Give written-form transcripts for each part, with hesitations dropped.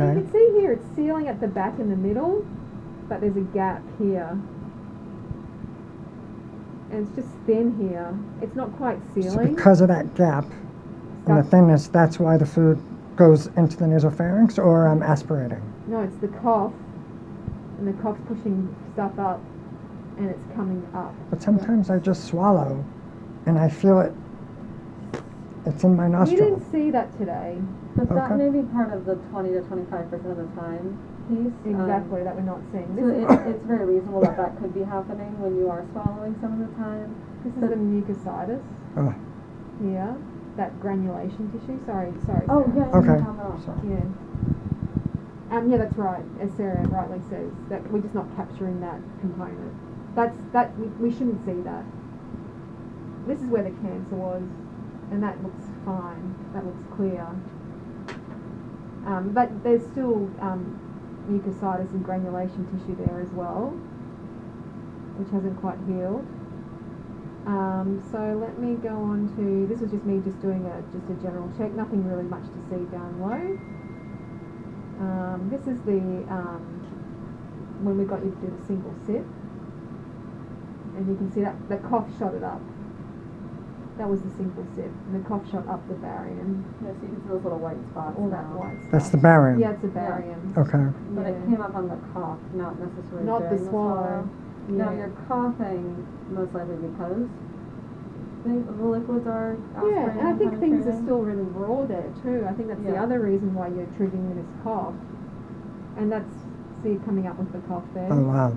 And you can see here it's sealing at the back and the middle, but there's a gap here. And it's just thin here. It's not quite So sealing. because of that gap and the thinness, that's why the food goes into the nasopharynx, or I'm aspirating? No, it's the cough. And the cough's pushing stuff up, and it's coming up. But sometimes I just swallow and I feel it. It's in my You nostril. didn't see that today. But that Okay. may be part of the 20 to 25% of the time piece. Exactly, that we're not seeing. So it's very reasonable that that could be happening when you are swallowing some of the time. This is the mucositis Oh, here, that granulation tissue. Sorry. Oh, Sarah. yeah, okay. no. Yeah. Yeah, that's right. As Sarah rightly says, that we're just not capturing that component. We shouldn't see that. This is where the cancer was, and that looks fine. That looks clear. But there's still mucositis and granulation tissue there as well, which hasn't quite healed. So let me go on to, this was just me just doing a general check, nothing really much to see down low. This is the, when we got you to do the single sip, and you can see that the cough shot it up. That was the single sip, and the cough shot up the barium. Yeah, so you can see those little white spots. All that now. white stuff. that's the barium. Yeah, it's a barium. Okay. But it came up on the cough, not necessarily Not during the swallow. Now Yeah. you're coughing most likely because the liquids are Yeah, and I think things are penetrating. still really raw there too. I think that's the Yeah. other reason why you're triggering this cough. And that's, see, coming up with the cough there. Oh, wow.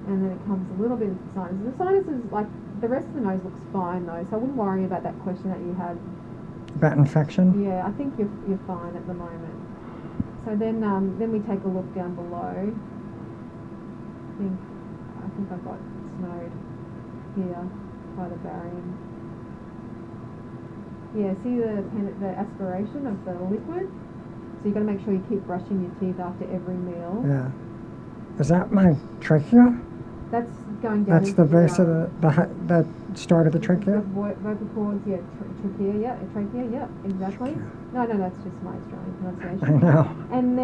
And then it comes a little bit into the sinus. The sinus is like, the rest of the nose looks fine though, so I wouldn't worry about that question that you had. About infection? Yeah, I think you're fine at the moment. So then we take a look down below. I think I got snowed here by the barium. Yeah, see the aspiration of the liquid? So you've got to make sure you keep brushing your teeth after every meal. Yeah. Is that my trachea? That's going down. That's the base of the start of the The trachea? vocal cords, yeah, trachea, yeah, exactly. No, that's just my Australian I pronunciation. know. And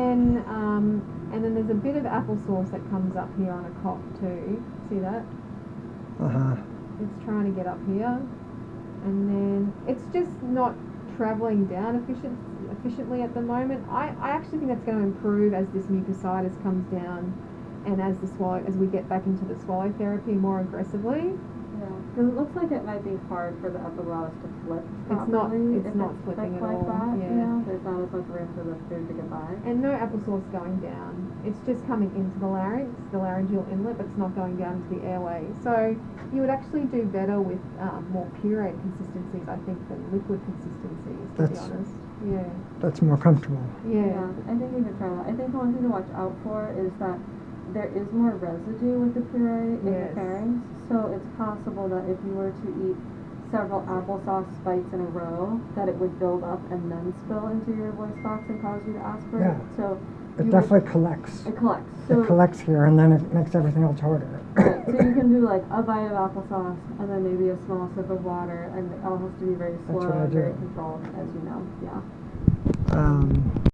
then there's a bit of applesauce that comes up here on a cough too. See that? Uh-huh. It's trying to get up here, and then it's just not travelling down efficiently at the moment. I actually think that's going to improve as this mucositis comes down, and as we get back into the swallow therapy more aggressively. Yeah, because it looks like it might be hard for the epiglottis to flip properly. It's not flipping at like all. that, Yeah. you know, there's not as much room for the food to get by. And no applesauce going down. It's just coming into the larynx, the laryngeal inlet, but it's not going down into the airway. So you would actually do better with more pureed consistencies, I think, than liquid consistencies, to be honest. Yeah. That's more comfortable. Yeah. I think you could try that. I think the one thing to watch out for is that there is more residue with the puree in the pharynx. So it's possible that if you were to eat several applesauce bites in a row, that it would build up and then spill into your voice box and cause you to aspirate. Yeah. So It definitely collects. it collects. So It collects here, and then it makes everything else harder. right, so you can do like a bite of applesauce and then maybe a small sip of water, and it all has to be very slow That's what I and very do. controlled, as you know. Yeah.